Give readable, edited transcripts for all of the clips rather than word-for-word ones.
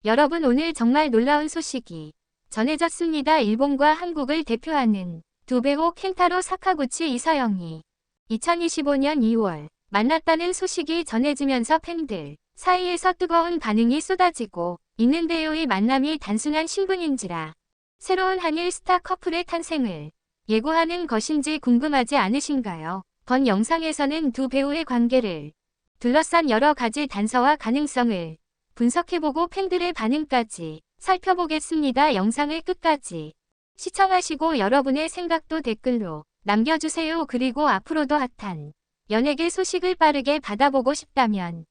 여러분, 오늘 정말 놀라운 소식이 전해졌습니다. 일본과 한국을 대표하는 두 배우 켄타로 사카구치 이서영이 2025년 2월 만났다는 소식이 전해지면서 팬들 사이에서 뜨거운 반응이 쏟아지고 있는 배우의 만남이 단순한 신분인지라 새로운 한일 스타 커플의 탄생을 예고하는 것인지 궁금하지 않으신가요? 본 영상에서는 두 배우의 관계를 둘러싼 여러 가지 단서와 가능성을 분석해보고 팬들의 반응까지 살펴보겠습니다. 영상을 끝까지 시청하시고 여러분의 생각도 댓글로 남겨주세요. 그리고 앞으로도 핫한 연예계 소식을 빠르게 받아보고 싶다면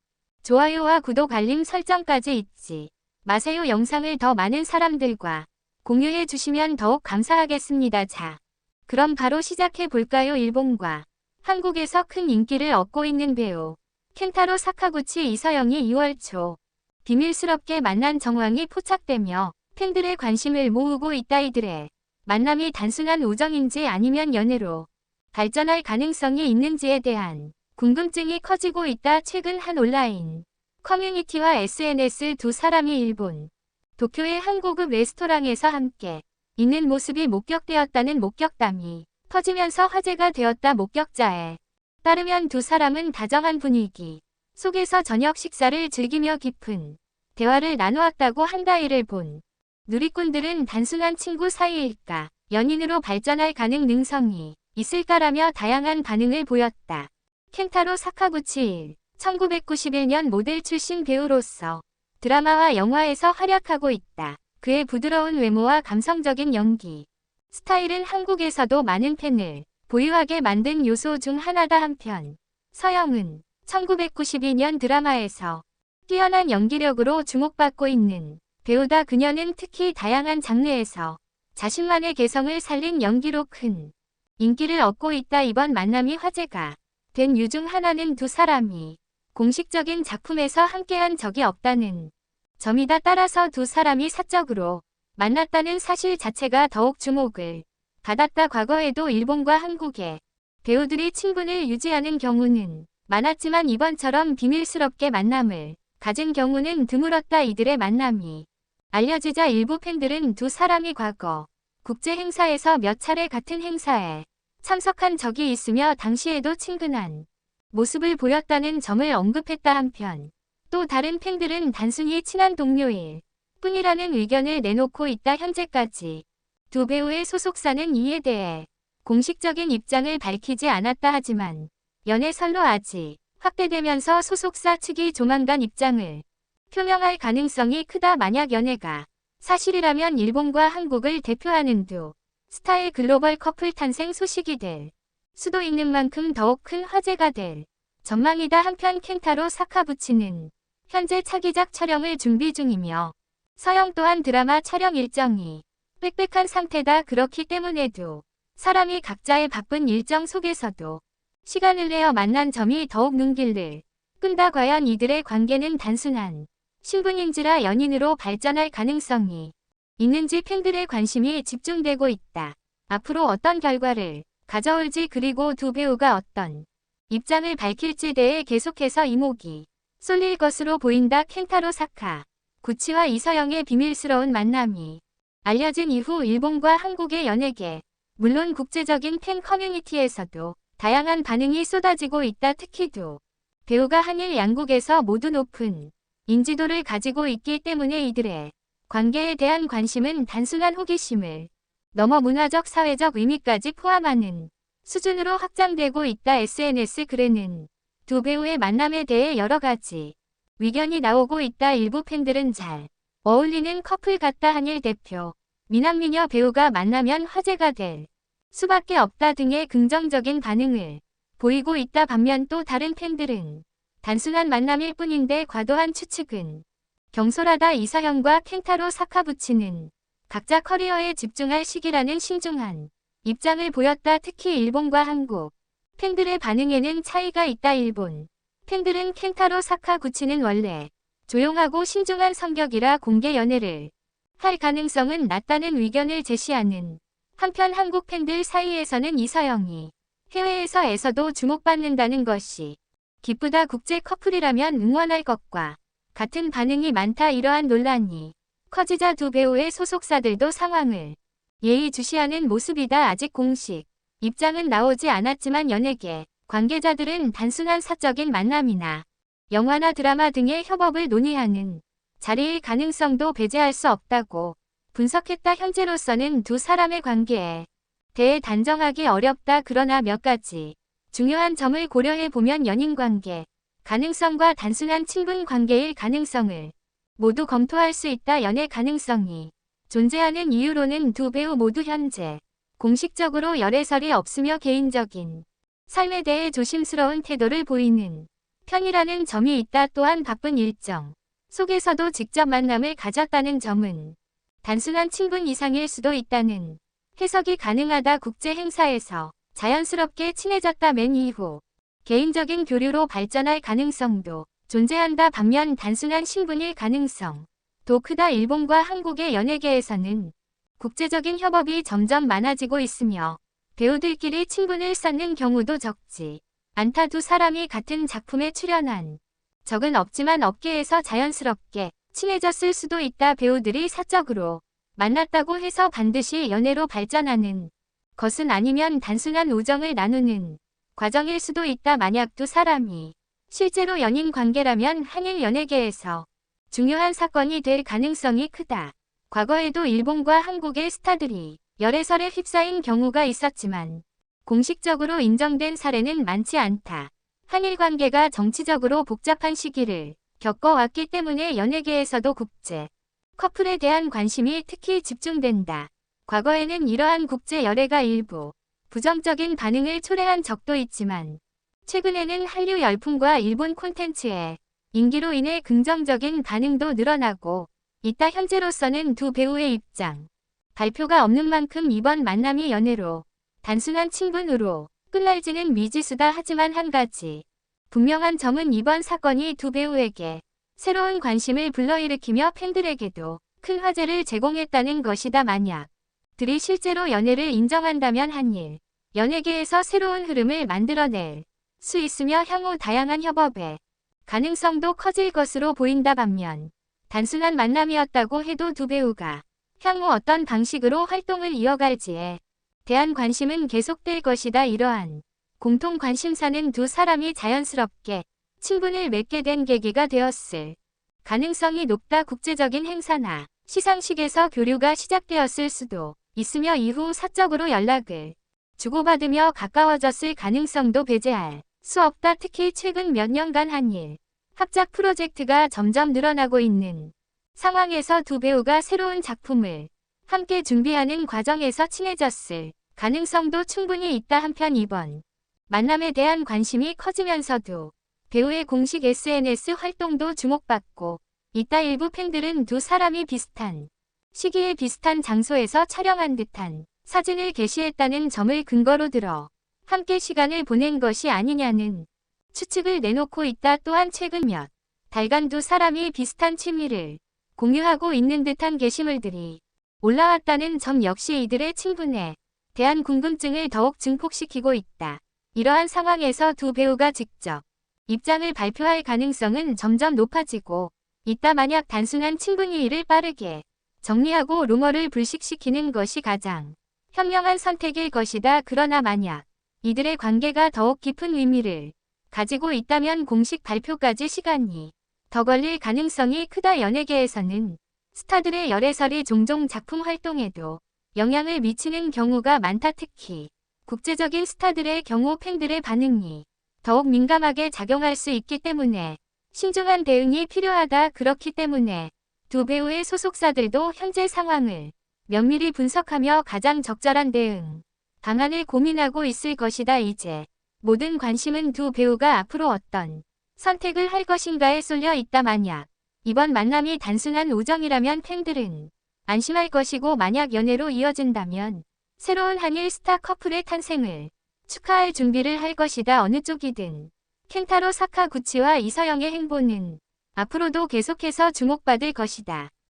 좋아요와 구독, 알림 설정까지 잊지 마세요. 영상을 더 많은 사람들과 공유해 주시면 더욱 감사하겠습니다. 자, 그럼 바로 시작해 볼까요? 일본과 한국에서 큰 인기를 얻고 있는 배우 켄타로 사카구치 이서영이 2월 초 비밀스럽게 만난 정황이 포착되며 팬들의 관심을 모으고 있다. 이들의 만남이 단순한 우정인지 아니면 연애로 발전할 가능성이 있는지에 대한 궁금증이 커지고 있다. 최근 한 온라인 커뮤니티와 SNS 두 사람이 일본 도쿄의 한 고급 레스토랑에서 함께 있는 모습이 목격되었다는 목격담이 퍼지면서 화제가 되었다. 목격자에 따르면 두 사람은 다정한 분위기 속에서 저녁 식사를 즐기며 깊은 대화를 나누었다고 한다. 이를 본 누리꾼들은 단순한 친구 사이일까, 연인으로 발전할 가능성이 있을까라며 다양한 반응을 보였다. 켄타로 사카구치 1991년 모델 출신 배우로서 드라마와 영화에서 활약하고 있다. 그의 부드러운 외모와 감성적인 연기 스타일은 한국에서도 많은 팬을 보유하게 만든 요소 중 하나다. 한편 서영은 1992년 드라마에서 뛰어난 연기력으로 주목받고 있는 배우다. 그녀는 특히 다양한 장르에서 자신만의 개성을 살린 연기로 큰 인기를 얻고 있다. 이번 만남이 화제가 된 이유 중 하나는 두 사람이 공식적인 작품에서 함께한 적이 없다는 점이다. 따라서 두 사람이 사적으로 만났다는 사실 자체가 더욱 주목을 받았다. 과거에도 일본과 한국의 배우들이 친분을 유지하는 경우는 많았지만 이번처럼 비밀스럽게 만남을 가진 경우는 드물었다. 이들의 만남이 알려지자 일부 팬들은 두 사람이 과거 국제 행사에서 몇 차례 같은 행사에 참석한 적이 있으며 당시에도 친근한 모습을 보였다는 점을 언급했다. 한편 또 다른 팬들은 단순히 친한 동료일 뿐이라는 의견을 내놓고 있다. 현재까지 두 배우의 소속사는 이에 대해 공식적인 입장을 밝히지 않았다. 하지만 연애설로 아직 확대되면서 소속사 측이 조만간 입장을 표명할 가능성이 크다. 만약 연애가 사실이라면 일본과 한국을 대표하는 두 스타의 글로벌 커플 탄생 소식이 될 수도 있는 만큼 더욱 큰 화제가 될 전망이다. 한편 켄타로 사카구치는 현재 차기작 촬영을 준비 중이며 서영 또한 드라마 촬영 일정이 빽빽한 상태다. 그렇기 때문에 두 사람이 각자의 바쁜 일정 속에서도 시간을 내어 만난 점이 더욱 눈길을 끈다. 과연 이들의 관계는 단순한 신분인지라 연인으로 발전할 가능성이 있는지 팬들의 관심이 집중되고 있다. 앞으로 어떤 결과를 가져올지 그리고 두 배우가 어떤 입장을 밝힐지에 대해 계속해서 이목이 쏠릴 것으로 보인다. 켄타로 사카구치와 이서영의 비밀스러운 만남이 알려진 이후 일본과 한국의 연예계, 물론 국제적인 팬 커뮤니티에서도 다양한 반응이 쏟아지고 있다. 특히 두 배우가 한일 양국에서 모두 높은 인지도를 가지고 있기 때문에 이들의 관계에 대한 관심은 단순한 호기심을 넘어 문화적, 사회적 의미까지 포함하는 수준으로 확장되고 있다. SNS 글에는 두 배우의 만남에 대해 여러 가지 의견이 나오고 있다. 일부 팬들은 잘 어울리는 커플 같다. 한일 대표 미남미녀 배우가 만나면 화제가 될 수밖에 없다 등의 긍정적인 반응을 보이고 있다. 반면 또 다른 팬들은 단순한 만남일 뿐인데 과도한 추측은 경솔하다. 이서영과 켄타로 사카구치는 각자 커리어에 집중할 시기라는 신중한 입장을 보였다. 특히 일본과 한국 팬들의 반응에는 차이가 있다. 일본 팬들은 켄타로 사카구치는 원래 조용하고 신중한 성격이라 공개 연애를 할 가능성은 낮다는 의견을 제시하는 한편 한국 팬들 사이에서는 이서영이 해외에서도 주목받는다는 것이 기쁘다. 국제 커플이라면 응원할 것과 같은 반응이 많다. 이러한 논란이 커지자 두 배우의 소속사들도 상황을 예의주시하는 모습이다. 아직 공식 입장은 나오지 않았지만 연예계 관계자들은 단순한 사적인 만남이나 영화나 드라마 등의 협업을 논의하는 자리일 가능성도 배제할 수 없다고 분석했다. 현재로서는 두 사람의 관계에 대해 단정하기 어렵다. 그러나 몇 가지 중요한 점을 고려해 보면 연인관계 가능성과 단순한 친분 관계일 가능성을 모두 검토할 수 있다. 연애 가능성이 존재하는 이유로는 두 배우 모두 현재 공식적으로 열애설이 없으며 개인적인 삶에 대해 조심스러운 태도를 보이는 편이라는 점이 있다. 또한 바쁜 일정 속에서도 직접 만남을 가졌다는 점은 단순한 친분 이상일 수도 있다는 해석이 가능하다. 국제 행사에서 자연스럽게 친해졌다. 맨 이후 개인적인 교류로 발전할 가능성도 존재한다. 반면 단순한 신분일 가능성도 크다. 일본과 한국의 연예계에서는 국제적인 협업이 점점 많아지고 있으며 배우들끼리 친분을 쌓는 경우도 적지 않다. 두 사람이 같은 작품에 출연한 적은 없지만 업계에서 자연스럽게 친해졌을 수도 있다. 배우들이 사적으로 만났다고 해서 반드시 연애로 발전하는 것은 아니면 단순한 우정을 나누는 과정일 수도 있다. 만약 두 사람이 실제로 연인 관계라면 한일 연예계에서 중요한 사건이 될 가능성이 크다. 과거에도 일본과 한국의 스타들이 열애설에 휩싸인 경우가 있었지만 공식적으로 인정된 사례는 많지 않다. 한일 관계가 정치적으로 복잡한 시기를 겪어왔기 때문에 연예계에서도 국제 커플에 대한 관심이 특히 집중된다. 과거에는 이러한 국제 열애가 일부 부정적인 반응을 초래한 적도 있지만 최근에는 한류 열풍과 일본 콘텐츠의 인기로 인해 긍정적인 반응도 늘어나고 있다. 현재로서는 두 배우의 입장 발표가 없는 만큼 이번 만남이 연애로 단순한 친분으로 끝날지는 미지수다. 하지만 한 가지 분명한 점은 이번 사건이 두 배우에게 새로운 관심을 불러일으키며 팬들에게도 큰 화제를 제공했다는 것이다. 만약 들이 실제로 연애를 인정한다면 한일 연예계에서 새로운 흐름을 만들어낼 수 있으며 향후 다양한 협업의 가능성도 커질 것으로 보인다. 반면 단순한 만남이었다고 해도 두 배우가 향후 어떤 방식으로 활동을 이어갈지에 대한 관심은 계속될 것이다. 이러한 공통 관심사는 두 사람이 자연스럽게 친분을 맺게 된 계기가 되었을 가능성이 높다. 국제적인 행사나 시상식에서 교류가 시작되었을 수도 있으며 이후 사적으로 연락을 주고받으며 가까워졌을 가능성도 배제할 수 없다. 특히 최근 몇 년간 한일 합작 프로젝트가 점점 늘어나고 있는 상황에서 두 배우가 새로운 작품을 함께 준비하는 과정에서 친해졌을 가능성도 충분히 있다. 한편 이번 만남에 대한 관심이 커지면서도 배우의 공식 SNS 활동도 주목받고 있다. 일부 팬들은 두 사람이 비슷한 시기에 비슷한 장소에서 촬영한 듯한 사진을 게시했다는 점을 근거로 들어 함께 시간을 보낸 것이 아니냐는 추측을 내놓고 있다. 또한 최근 몇 달간 두 사람이 비슷한 취미를 공유하고 있는 듯한 게시물들이 올라왔다는 점 역시 이들의 친분에 대한 궁금증을 더욱 증폭시키고 있다. 이러한 상황에서 두 배우가 직접 입장을 발표할 가능성은 점점 높아지고 있다. 만약 단순한 친분이 이를 빠르게 정리하고 루머를 불식시키는 것이 가장 현명한 선택일 것이다. 그러나 만약 이들의 관계가 더욱 깊은 의미를 가지고 있다면 공식 발표까지 시간이 더 걸릴 가능성이 크다. 연예계에서는 스타들의 열애설이 종종 작품 활동에도 영향을 미치는 경우가 많다. 특히 국제적인 스타들의 경우 팬들의 반응이 더욱 민감하게 작용할 수 있기 때문에 신중한 대응이 필요하다. 그렇기 때문에 두 배우의 소속사들도 현재 상황을 면밀히 분석하며 가장 적절한 대응 방안을 고민하고 있을 것이다. 이제 모든 관심은 두 배우가 앞으로 어떤 선택을 할 것인가에 쏠려 있다. 만약 이번 만남이 단순한 우정이라면 팬들은 안심할 것이고 만약 연애로 이어진다면 새로운 한일 스타 커플의 탄생을 축하할 준비를 할 것이다. 어느 쪽이든 켄타로 사카구치와 이서영의 행보는 앞으로도 계속해서 주목받을 것이다.